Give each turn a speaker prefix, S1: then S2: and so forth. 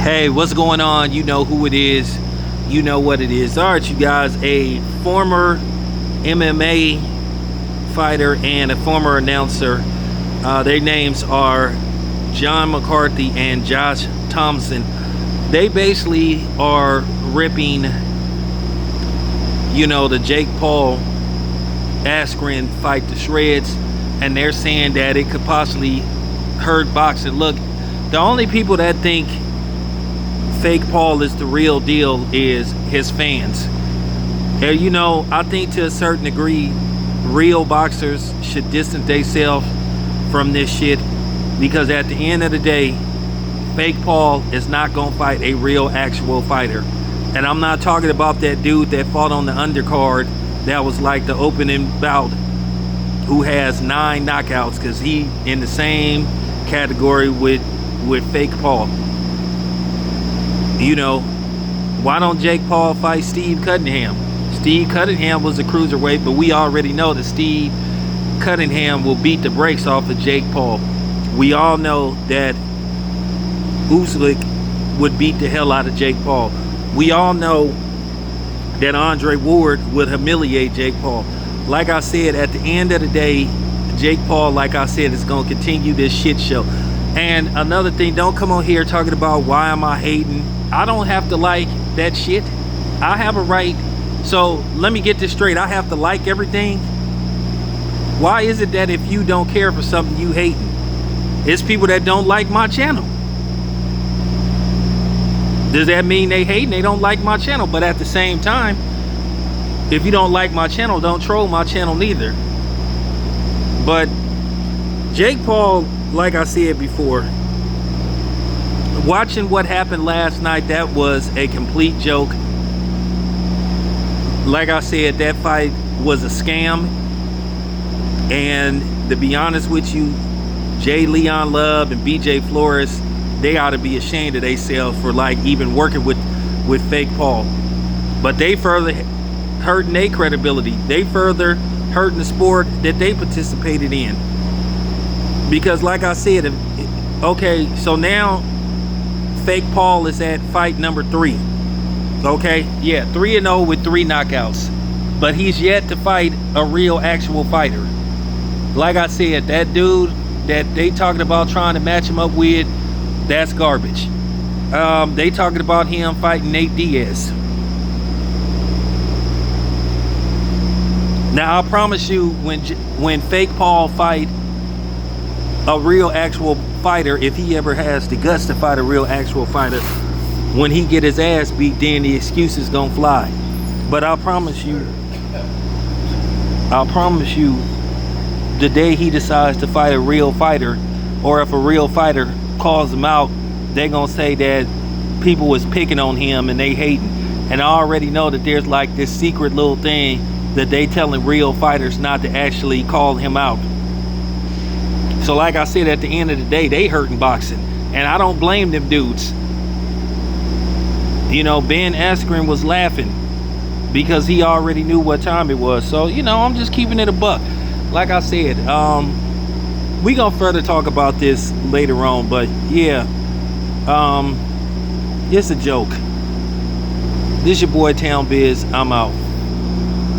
S1: Hey, what's going on? You know who it is. You know what it is. All right, you guys. A former MMA fighter and a former announcer. Their names are John McCarthy and Josh Thompson. They basically are ripping, the Jake Paul Askren fight to shreds, and they're saying that it could possibly hurt boxing. Look, the only people that think fake Paul is the real deal is his fans. And I think to a certain degree, real boxers should distance themselves from this shit, because at the end of the day, fake Paul is not gonna fight a real actual fighter. And I'm not talking about that dude that fought on the undercard that was like the opening bout, who has 9 knockouts, because he in the same category with fake Paul. Why don't Jake Paul fight Steve Cunningham? Steve Cunningham was a cruiserweight, but we already know that Steve Cunningham will beat the brakes off of Jake Paul. We all know that Usyk would beat the hell out of Jake Paul. We all know that Andre Ward would humiliate Jake Paul. Like I said, at the end of the day, Jake Paul, like I said, is going to continue this shit show. And another thing, don't come on here talking about why am I hating. I don't have to like that shit. I have a right. So let me get this straight. I have to like everything. Why is it that if you don't care for something, you hating? It's people that don't like my channel. Does that mean they hate and they don't like my channel? But at the same time, if you don't like my channel, don't troll my channel neither. But Jake Paul, like I said before, watching what happened last night, that was a complete joke. Like I said, that fight was a scam. And to be honest with you, Jay Leon Love and BJ Flores, they ought to be ashamed of themselves for like even working with fake Paul. But they further hurting their credibility. They further hurting the sport that they participated in. Because like I said, okay, so now fake Paul is at fight number 3. Okay, yeah, 3-0 with 3 knockouts. But he's yet to fight a real actual fighter. Like I said, that dude that they talking about trying to match him up with, that's garbage. They talking about him fighting Nate Diaz. Now I promise you, when fake Paul fight a real actual fighter, if he ever has the guts to fight a real actual fighter, when he get his ass beat, then the excuses gonna fly. But I promise you, the day he decides to fight a real fighter, or if a real fighter calls him out, they gonna say that people was picking on him and they hating. And I already know that there's like this secret little thing that they telling real fighters not to actually call him out. So like I said, at the end of the day, they hurting boxing, and I don't blame them dudes. Ben Askren was laughing because he already knew what time it was. So I'm just keeping it a buck. Like I said, we gonna further talk about this later on, but yeah, it's a joke. This your boy Town Biz. I'm out.